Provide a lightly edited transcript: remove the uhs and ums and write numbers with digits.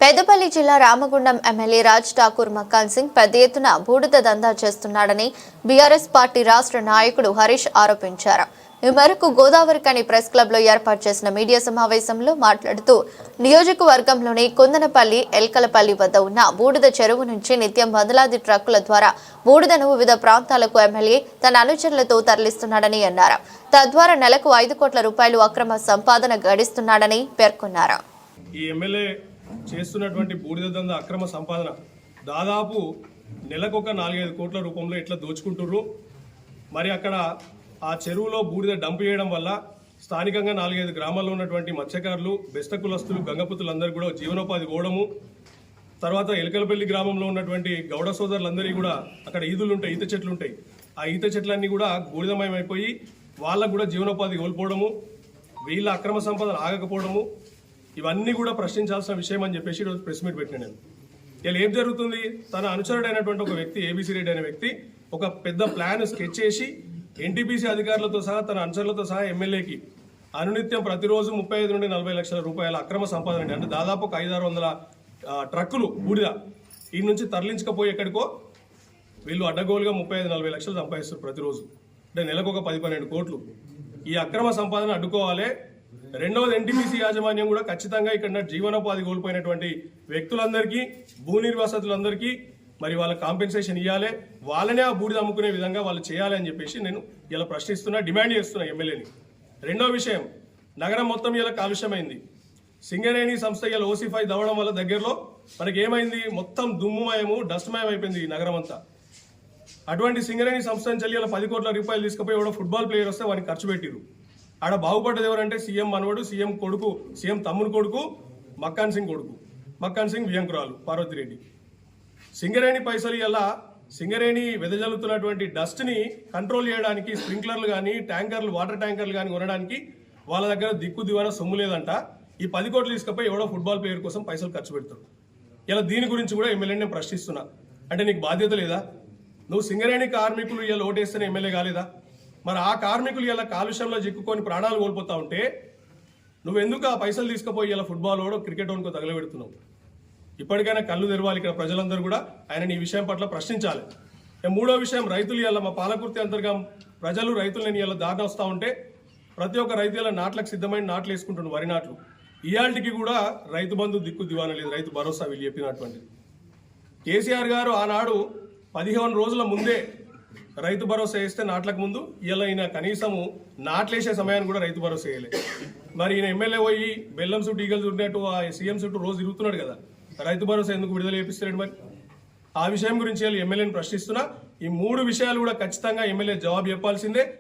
పెద్దపల్లి జిల్లా రామగుండం ఎమ్మెల్యే రాజ్ ఠాకూర్ మక్కాన్ సింగ్ పెద్ద ఎత్తున బూడిద దందా చేస్తున్నాడని బీఆర్ఎస్ పార్టీ రాష్ట్ర నాయకుడు హరీష్ ఆరోపించారు. ఈ మేరకు గోదావరికని ప్రెస్ క్లబ్ లో ఏర్పాటు చేసిన మీడియా సమావేశంలో మాట్లాడుతూ నియోజకవర్గంలోని కుందనపల్లి ఎల్కలపల్లి వద్ద ఉన్న బూడిద చెరువు నుంచి నిత్యం వందలాది ట్రక్కుల ద్వారా బూడిదను వివిధ ప్రాంతాలకు ఎమ్మెల్యే తన అనుచరులతో తరలిస్తున్నాడని అన్నారు. తద్వారా నెలకు 5 కోట్ల రూపాయలు అక్రమ సంపాదన గడిస్తున్నాడని పేర్కొన్నారు. చేస్తున్నటువంటి బూడిద దందా అక్రమ సంపాదన దాదాపు నెలకొక 4-5 కోట్ల రూపంలో ఇట్లా దోచుకుంటుర్రు. మరి అక్కడ ఆ చెరువులో బూడిద డంప్ చేయడం వల్ల స్థానికంగా 4-5 గ్రామాల్లో ఉన్నటువంటి మత్స్యకారులు, బెస్త కులస్తులు, గంగపుతులందరూ కూడా జీవనోపాధి పోవడము, తర్వాత ఎలకలపల్లి గ్రామంలో ఉన్నటువంటి గౌడ సోదరులందరికీ కూడా అక్కడ ఈదులు ఉంటాయి, ఈత చెట్లు ఉంటాయి. ఆ ఈత చెట్లన్నీ కూడా బూడిదమయమైపోయి వాళ్ళకు కూడా జీవనోపాధి కోల్పోవడము, వీళ్ళ అక్రమ సంపదన ఆగకపోవడము, ఇవన్నీ కూడా ప్రశ్నించాల్సిన విషయం అని చెప్పేసి ఈరోజు ప్రెస్ మీట్ పెట్టిన నేను. ఇలా ఏం జరుగుతుంది? తన అనుచరుడైనటువంటి ఒక వ్యక్తి, ఏబీసీ రెడ్డి అనే వ్యక్తి ఒక పెద్ద ప్లాన్ స్కెచ్ చేసి ఎన్టీపీసీ అధికారులతో సహా తన అనుచరులతో సహా ఎమ్మెల్యేకి అనునిత్యం ప్రతిరోజు 35 నుండి 40 లక్షల రూపాయల అక్రమ సంపాదన, అంటే దాదాపు 500-600 ట్రక్కులు బూడిద ఈ నుంచి తరలించకపోయి ఎక్కడికో వీళ్ళు అడ్డగోలుగా 35-40 లక్షలు సంపాదిస్తారు ప్రతిరోజు. అంటే నెలకు ఒక 10-12 కోట్లు. ఈ అక్రమ సంపాదన అడ్డుకోవాలి. రెండవది, ఎన్టీపీసీ యాజమాన్యం కూడా ఖచ్చితంగా ఇక్కడ జీవనోపాధి కోల్పోయినటువంటి వ్యక్తులందరికీ, భూ నిర్వాసితులందరికీ మరి వాళ్ళ కాంపెన్సేషన్ ఇవ్వాలి, వాళ్ళనే ఆ బూడిద అమ్ముకునే విధంగా వాళ్ళు చేయాలి అని చెప్పేసి నేను ఇలా ప్రశ్నిస్తున్నా, డిమాండ్ చేస్తున్నా ఎమ్మెల్యేని. రెండో విషయం, నగరం మొత్తం ఇలా కాలుష్యమైంది. సింగరేణి సంస్థ ఇలా ఓసిఫై దవ్వడం వల్ల దగ్గరలో మనకి ఏమైంది, మొత్తం దుమ్ముమయము, డస్ట్మయం అయిపోయింది ఈ నగరం అంతా. అటువంటి సింగరేణి సంస్థ నుంచి ఇలా 10 కోట్ల రూపాయలు తీసుకుపోయి ఎవడో ఫుట్బాల్ ప్లేయర్ వస్తే వాడిని ఖర్చు పెట్టిరు. ఆడ బాగుపడ్డది ఎవరంటే సీఎం మనవడు, సీఎం కొడుకు, సీఎం తమ్ముని కొడుకు, మక్కాన్ సింగ్ కొడుకు, మక్కాన్ సింగ్ వియంకురాలు పార్వతిరెడ్డి. సింగరేణి పైసలు ఇలా సింగరేణి వెదజల్లుతున్నటువంటి డస్ట్ని కంట్రోల్ చేయడానికి స్ప్రింక్లర్లు కానీ, ట్యాంకర్లు, వాటర్ ట్యాంకర్లు కానీ కొనడానికి వాళ్ళ దగ్గర దిక్కు దివాన సొమ్ము లేదంట. ఈ 10 కోట్లు తీసుకుపోయి ఎవడో ఫుట్బాల్ ప్లేయర్ కోసం పైసలు ఖర్చు పెడతారు. ఇలా దీని గురించి కూడా ఎమ్మెల్యేని నేను ప్రశ్నిస్తున్నా. అంటే నీకు బాధ్యత లేదా? నువ్వు సింగరేణి కార్మికులు ఇలా ఓటేస్తేనే ఎమ్మెల్యే కాలేదా? మరి ఆ కార్మికులు ఇలా కాలుష్యంలో చిక్కుకొని ప్రాణాలు కోల్పోతా ఉంటే నువ్వెందుకు ఆ పైసలు తీసుకుపోయి ఇలా ఫుట్బాల్ ఓడో, క్రికెట్ ఓనుకో తగలబెడుతున్నావు? ఇప్పటికైనా కళ్ళు తెరవాలి ఇక్కడ ప్రజలందరూ కూడా. ఆయన ఈ విషయం పట్ల ప్రశ్నించాలి. మూడో విషయం, రైతులు ఇలా మా పాలకుర్తి అంతర్గం ప్రజలు రైతులని ఇలా దారిన వస్తూ ఉంటే ప్రతి ఒక్క రైతు ఇలా నాట్లకు సిద్ధమైన నాట్లు వేసుకుంటున్నారు, వరి నాట్లు. ఇయాల్టికి కూడా రైతు బంధు దిక్కు దివాన లేదు, రైతు భరోసా వీళ్ళు చెప్పినటువంటి. కేసీఆర్ గారు ఆనాడు 15 రోజుల ముందే రైతు భరోసా వేస్తే నాట్లకు ముందు, ఇలా ఈయన కనీసము నాట్లేసే సమయాన్ని కూడా రైతు భరోసా వేయలేదు. మరి ఈయన ఎమ్మెల్యే పోయి బెల్లం చుట్టూ ఈగలు చుట్టినట్టు ఆ సీఎం చుట్టూ రోజు తిరుగుతున్నాడు కదా, రైతు భరోసా ఎందుకు విడుదల చేపిస్తాడు? మరి ఆ విషయం గురించి ఎమ్మెల్యేని ప్రశ్నిస్తున్నా. ఈ 3 విషయాలు కూడా ఖచ్చితంగా ఎమ్మెల్యే జవాబు చెప్పాల్సిందే.